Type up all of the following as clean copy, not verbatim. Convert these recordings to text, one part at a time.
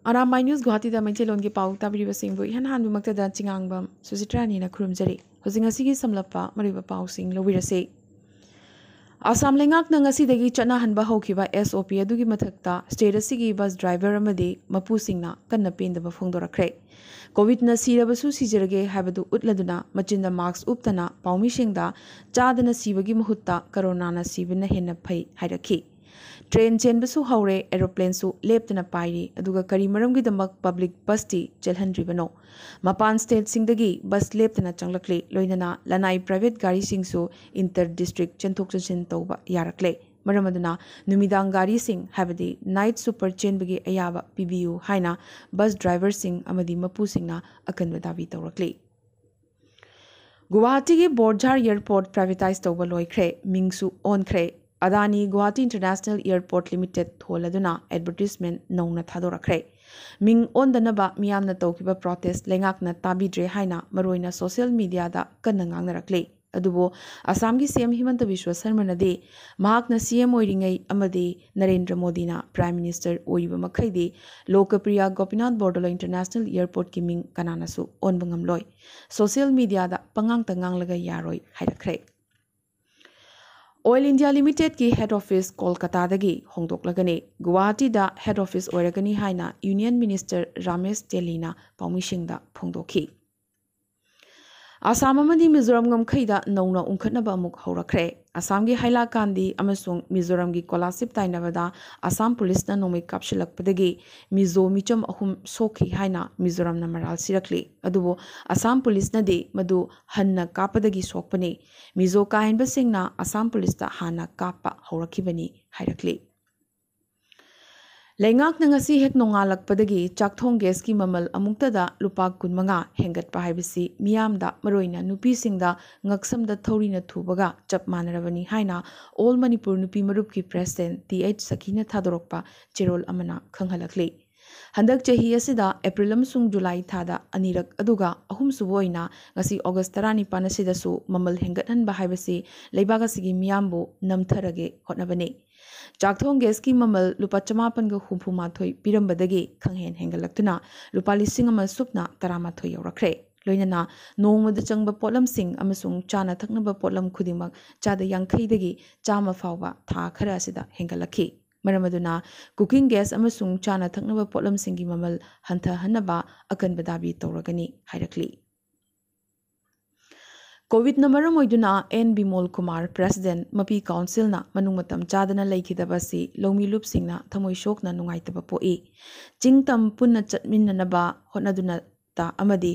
Arambai News Guwahati da Maithelon ki pau tabiriba singbu ihan hanbu maktada chingangbam Susitrani na khurumjari hojing asigi samlappa mariba pau sing lowirase Assam lengak na ngasidagi chana hanba hokhiba SOP adugi mathakta state asigi bus driver amadi mapu singna kanna pendaba phongdorakre COVID na sirabasu sijarage habadu utladuna machinda marks uptana paumi singda chadana sibagi mahutta corona na sibina henna phai hairakhi Train chen basu haure aeroplane su leptana pairi aduga kari maramgi damak public bus ti chelhandribano mapan state singdagi bus leptana changlakle loinana lanai private gari singsu inter district chenthok chanchin tawba yarakle maramaduna numidang gari sing habadi night super chain bagi ayaba PBU haina bus driver sing amadi mapu singna akanwa dawi tawrakle Guwahati gi Borjar airport privatize tawba loikre mingsu onkre Adani Guwahati International Airport Limited tholaduna advertisement nongna thadorakre ming ondanaba miyamna tawkiba protest lengakna tabidre haina maroina social media da kanangangarakle adubo Assam gi CM Himanta Biswa Sarma nade mahakna CM oiringai amade Narendra Modi na Prime Minister oiba makhaidi Lokapriya Gopinath Bordolo International Airport ki ming kananasu onbangamloi social media da pangang tanganglaga yaroi hairakre Oil India Limited ki head office Kolkata dagi hongdoklagani Guwahati da head office oiragani haina Union Minister Ramesh Telina Paumishingda phongdokhi Assam amadi Mizoram ngamkhaida nauna unkhatnaba amuk horakre Assam gi Haila Kandi amasung Mizoram gi Kolasip tainabada Assam police na nomai kapshilakpadagi Mizo micham ahum sokhi haina Mizoram na maral sirakli adubo Assam police na de madu hanna kapadagi sokpani Mizo kahenba singna Assam police ta hana kapa horakibani hairakli Lengak na ngasi hek nongalakpadagi chakthong gas ki mamal amuktada lupa kunmanga hengatpa haibasi miyamda maroina nupi singda ngaksamda thorina thubaga chap manarabani haina All Manipur Nupi Marup ki president TH Sakina Thadorokpa cherol amana khanghalakli Handak chahi asida April amsung July thada anirak aduga ahum suboina ngasi August 19 asidasu mamal hengathanba haibasi leibagasi miyambu namtharage hotnabani Chakthong gas ki mamal lupa chamapan ga humpu mathoi pirambadagi khanghen hengalakuna lupa lising ama supna taramathoi yaurakre loinana nongmada changba potlam sing amasung chana thaknaba potlam khudingmak chada yangkhaidagi chama fawba tha khara asida hengalakhi maramaduna cooking gas amasung chana thaknaba potlam singi mamal hantha hanaba akan badabi tawragani hairakli COVID na maram oiduna N Bimol Kumar President Mapi Council na manungmatam chadana laikidabasi lomi loop singna thamoi shokna nungaitaba poi chingtam punna chatminnanaba hotnaduna ta amadi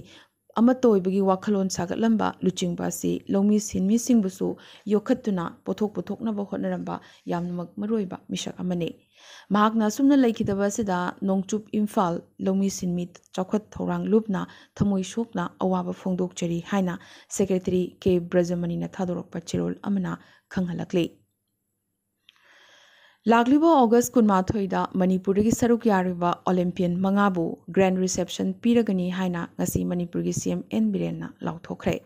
amatoibagi wakhalon sagatlamba luchingba si lomi sinmi singbusu yokhattuna pothoknaba hotnaramba yamnamak maroiba misak amane mahakna sumna laikidaba sida nongchup Imphal lomi sinmi chawkhat thorang lupna thamoi shokna awaba phongdokchari haina secretary K Brajamani na thadorokpa chirol amana khanghalakle Laglibo August kunmathoida Manipur gi saruk yariba Olympian mangabu grand reception piragani haina ngasi Manipur gi CM N Biren na lauthokre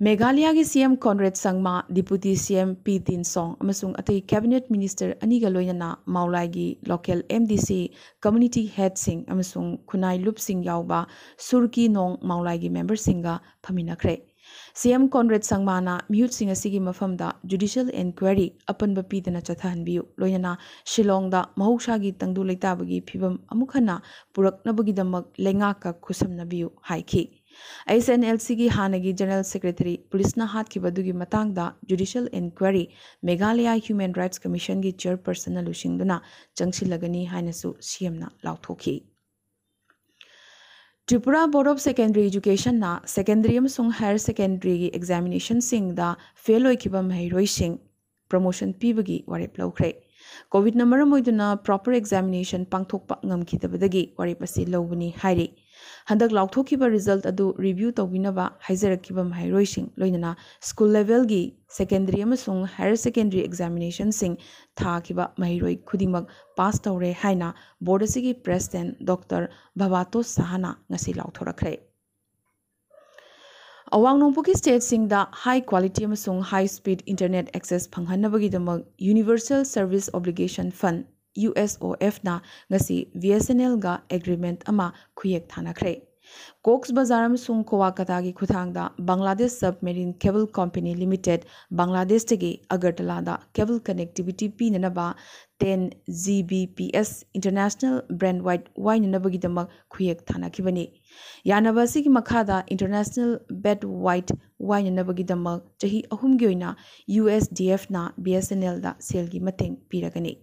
Meghalaya gi CM Conrad Sangma Deputy CM P Tin Song amasung atai cabinet minister aniga loinana Maulai gi local MDC community head sing amasung Khunai Lup Sing yauba Surki Nong Maulai gi member singa phaminakre CM Conrad Sangmana mute sing asigi mafamda judicial inquiry apan bapidana chathanbiu loinana Shillong da mahusha gi tangdu leitabagi phibam amukhana puraknabagi damak lengaka khusamnabiu haiki SNLC gi hanagi General Secretary Police na hat kibadugi matangda judicial inquiry Meghalaya Human Rights Commission gi chairperson na lushingduna changsilagani hainasu CM na lauthokhi Tripura Board of Secondary Education na secondary amsung higher secondary gi examination sing da fail oikiba mahairoi sing promotion pibagi warep lawkhre COVID na maram oiduna proper examination pangthokpa ngamkhidabadagi warep asi lawbani hairi handak lauthokiba result adu review tawbinaba haizarakiba mahairoi sing loinana school level gi secondary amasung higher secondary examination sing thakiba mahairoi khudingmak pass tawre haina board asigi president Dr Bhavato Sahana ngasi lauthorakre Awang Nongpuki state singda high quality amasung high speed internet access phanghanabagi damak universal service obligation fund USOF na ngasi BSNL ga agreement ama khuyek thanakre Cox Bazar amsung Guwahati gi khuthangda Bangladesh Submarine Cable Company Limited Bangladesh tagi Agartala da cable connectivity pinanaba 10 Gbps international brand wide wine nabagi damak khuyek thanakibani yanaba sigi makhada international bed wide wine nabagi damak chahi ahum gi oina USDF na BSNL da sel gi mateng piragani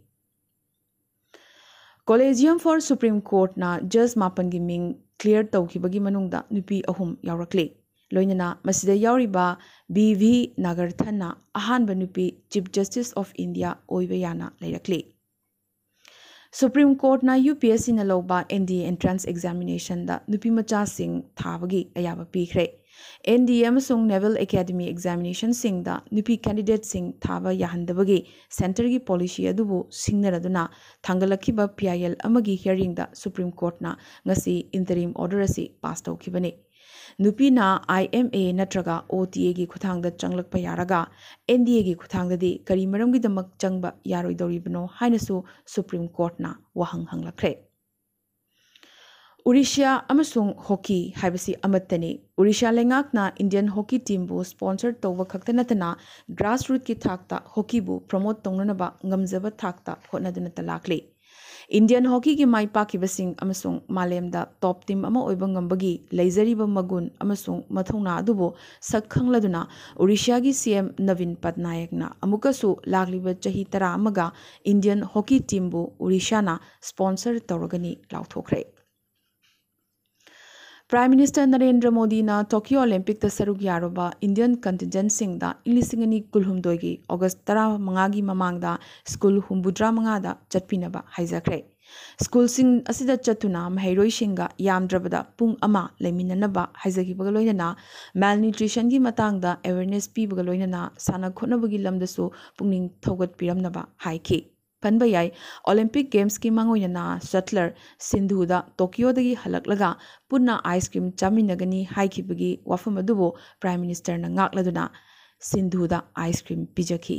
Collegium for Supreme Court na Judge Mapan gi ming clear tawkhibagi manungda nupi ahum yawrakle loinana masida yawriba BV Nagarthana ahanba nupi Chief Justice of India oiba yana leirakle Supreme Court na UPSC na lawba NDA entrance examination da nupi macha sing thabagi ayaba pikre NDA amasung Naval Academy examination sing da nupi candidate sing thaba yahandabagi center gi policy adubu singnaraduna thangalakhiba PIL amagi hearing da Supreme Court na ngasi interim order asi pass tawkhibani nupi na IMA natraga OTA gi khuthangda changlakpa yaraga NDA gi khuthangda di kari maram gi damak changba yaroi doribano hainasu Supreme Court na wahang hanglakre Urisha amasung hockey haibasi amattani Urisha lengakna Indian hockey team bu sponsor tawba khaktanatana grassroots ki thakta hockey bu promote tongnaba ngamjaba thakta hotnaduna talakle Indian hockey ki mai pakibasing amasung malemda top team ama oiba ngambagi leizariba magun amasung mathongna adubo sakhangladuna Urisha gi CM Navin Patnaik na amukasu lagliba chahi tara amaga Indian hockey team bu Urisha na sponsor tawragani lauthokre Prime Minister Narendra Modi na Tokyo Olympic ta saruk yaroba Indian contingent sing da ilisingani kulhumdoi gi August 15 gi mamangda school humbudra manga da chatpinaba haijakre school sing asida chatuna mahairoi singa yamdrabada pung ama leiminanaba haijagibaga loinana malnutrition gi matangda awareness pibaga loinana sana khonabagi lamdasu pungning thogat piramnaba haiki Panbayai Olympic Games ki mangoyana shutler Sindhu da Tokyo dagi halaklaga punna ice cream chaminagani haikibagi wafam adubo Prime Minister na ngakladuna Sindhu da ice cream pijaki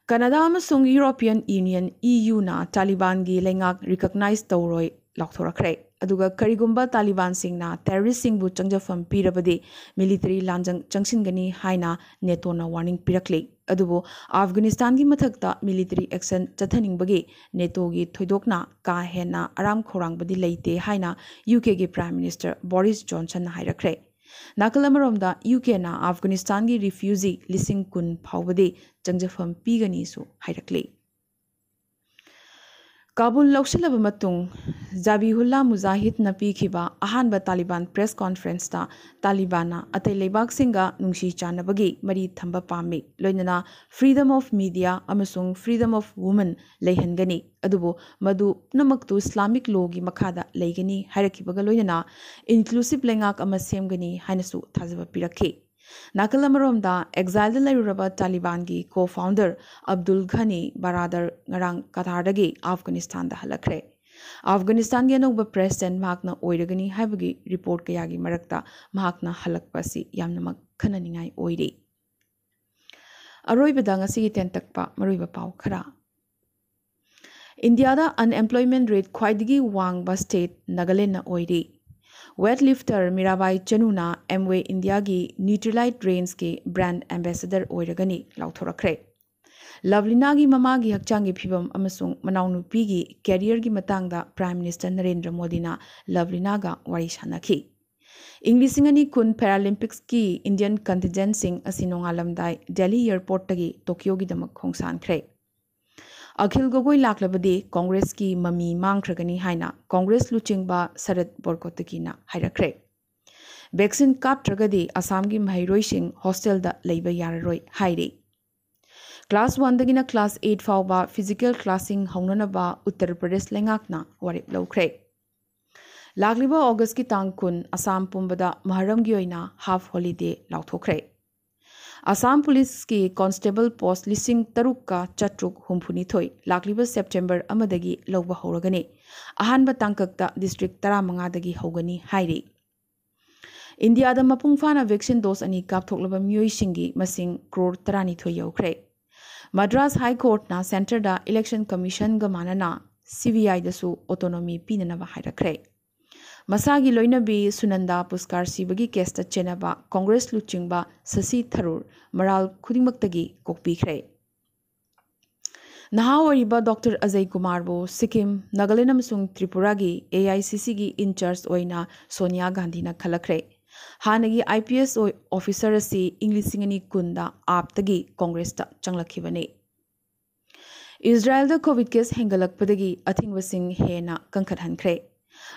Canada amasung European Union EU na Taliban gi lengak recognize tawroi lakthorakre aduga karigumba Taliban singna terrorist singbu changjafam pirabadi military lanjang changsingani haina NATO na warning pirakle adubo Afghanistan gi mathakta military action chathaningbagi NATO gi thoidokna ka hena aram khorangbadi leite haina UK gi Prime Minister Boris Johnson hairakre Nakalamaromda UK na Afghanistan gi refugee lising kun phawbadi changjafam pigani su hairakle Kabul Lokshilaba Matung Zabihullah Mujahid na pikhiba ahanba Taliban press conference ta Talibana atay leibak singa nungsi chanabagi mari thamba pami loinana freedom of media amasung freedom of women leihangani adubo madu namaktu Islamic law gi makhada leigani hairakibaga loinana inclusive lengak ama semgani hainasu thajaba pirakhe Nakalamaromda exile lairuraba Taliban gi co-founder Abdul Ghani Baradar ngarang Qatar-dagi Afghanistan da halakre Afghanistan gi anouba president mahakna oiragani haibagi report kayagi marakta mahakna halakpasi yamnamak khananingai oire Aroibada ngasi tentakpa maroiba pau khara India da unemployment rate khwaidigi wangba state Nagaland na oire Weightlifter Mirabai Chanuna Amway India gi Nutrilite Range ke brand ambassador oiragani lauthorakre Lavlina gi mama gi hakchang gi phibam amasung manaunupi gi career gi matangda Prime Minister Narendra Modi na Lavlina ga wari sanakhi Inglisingani kun Paralympics ki Indian contingent sing asinongalamdai Delhi airport tagi Tokyo gi damak khongsankre Akhil Gogoi laklabadi Congress ki mami mangkragani haina Congress luchingba Sarat Borkotaki na hairakre Vaccine kaptragadi Assam gi mahairoi sing hostel da leiba yararoi haire Class 1 dagina class 8 fawba physical classing haunanaba Uttar Pradesh lengakna warip lawkre Lagliba August ki tang kun Assam pumbada maharam gi oina half holiday lauthokre Assam Police ki Constable Post lising tarukka chatruk humphuni thoi lakliba September amadagi lawba horagani ahanba tangkakta district 15 dagi hogani hairi India da mapung fana vaccine dose ani kapthoklaba myoi singi masing crore 12 yaukre Madras High Court na Center da Election Commission ga manana CBI da su autonomy pinanaba hairakre. Masagi loinabi Sunanda Puskar Sibagi Kesta Chenaba Congress Luchingba Sasi Tharur Maral Kudingmaktagi Kokpikre. Nahawariba Dr. Ajay Kumar bo Sikkim Nagaland amasung Tripura gi AICC gi in charge oina Sonia Gandhi na khalakre. Hanagi IPS officer asi Inglisingani kunda aptagi Congress ta changlakhibane. Israel da COVID case hengalakpadagi athingwasing hena kankathankre.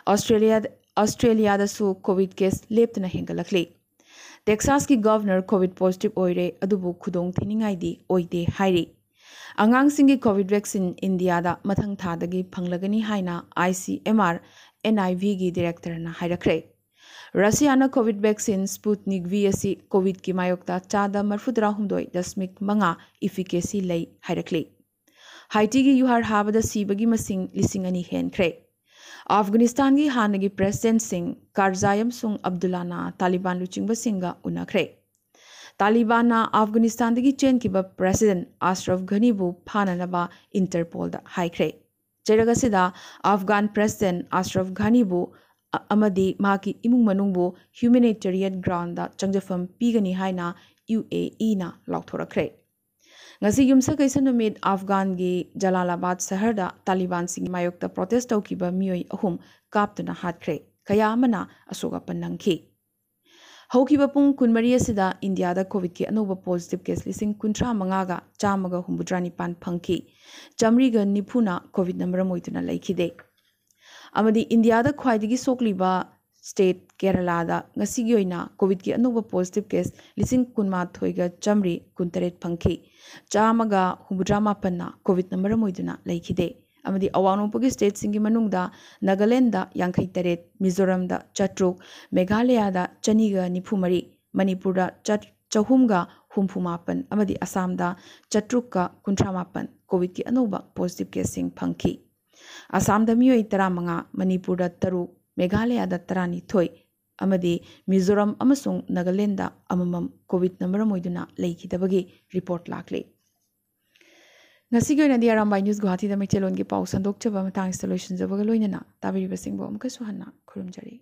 Australia da su COVID case leptana hengalakli. Texas ki governor COVID positive oire adubu khudong thiningai di oide hairi. Angang singi COVID vaccine India da mathang thadagi phanglagani haina ICMR NIV gi director na hairakre. Russia na COVID vaccine Sputnik V asi COVID ki mayokta chada marfudra humdoi dasmik manga efficacy lay hairakli. Haiti gi yuhar habada sibagi masing lisingani henkre. Afghanistan gi hanagi President Singh Karzayam Sung Abdullah Taliban luchingba singa unakre. Taliban na Afghanistan dagi chen kiba President Ashraf Ghani bu phananaba Interpol da haikre. Cheragasida Afghan President Ashraf Ghani bu amadi maki imung manung bu humanitarian ground da changjafam pigani haina UAE na lauthorakre. Ngasi yumsa kaisa numit Afghan gi Jalalabad shahar da Taliban sing mayokta protest tawkiba miyoi ahum kaptuna hatkre. Kaya amana asoga panangki. Haukiba pung kunmari asida India da COVID ki anoba positive case lising kuntra mangaga chamaga humbudrani pan phangki. Chamriga nipuna COVID number moituna laikide. Amadi India da khwaidagi sokliba state Kerala da ngasigi oina COVID ki anoba positive case lising kunma thoiga chamri kuntaret phangki. Chamaga humbudrama panna COVID number moituna laikide. Amadi awanopagi state singi manungda Nagaland da Yankai Taret, Mizoram da Chatruk, Meghalaya da Chaniga Nipumari, Manipur da Chahumga Humpumapan, Amadi Assam da Chatrukka Kuntramapan, COVID ki anoba positive case sing phangki. Assam da miyoi taramanga, Manipur da Taruk, Meghalaya da Tarani Thoi, Amadi Mizoram amasung Nagaland da amamam COVID number moiduna laikidabagi report lakli. Ngasigi oina di Arambai News Guwahati da Maitelon gi pau sandok chaba matang installation jabaga loinana tabiri basingbo amka suhanna khurumjari.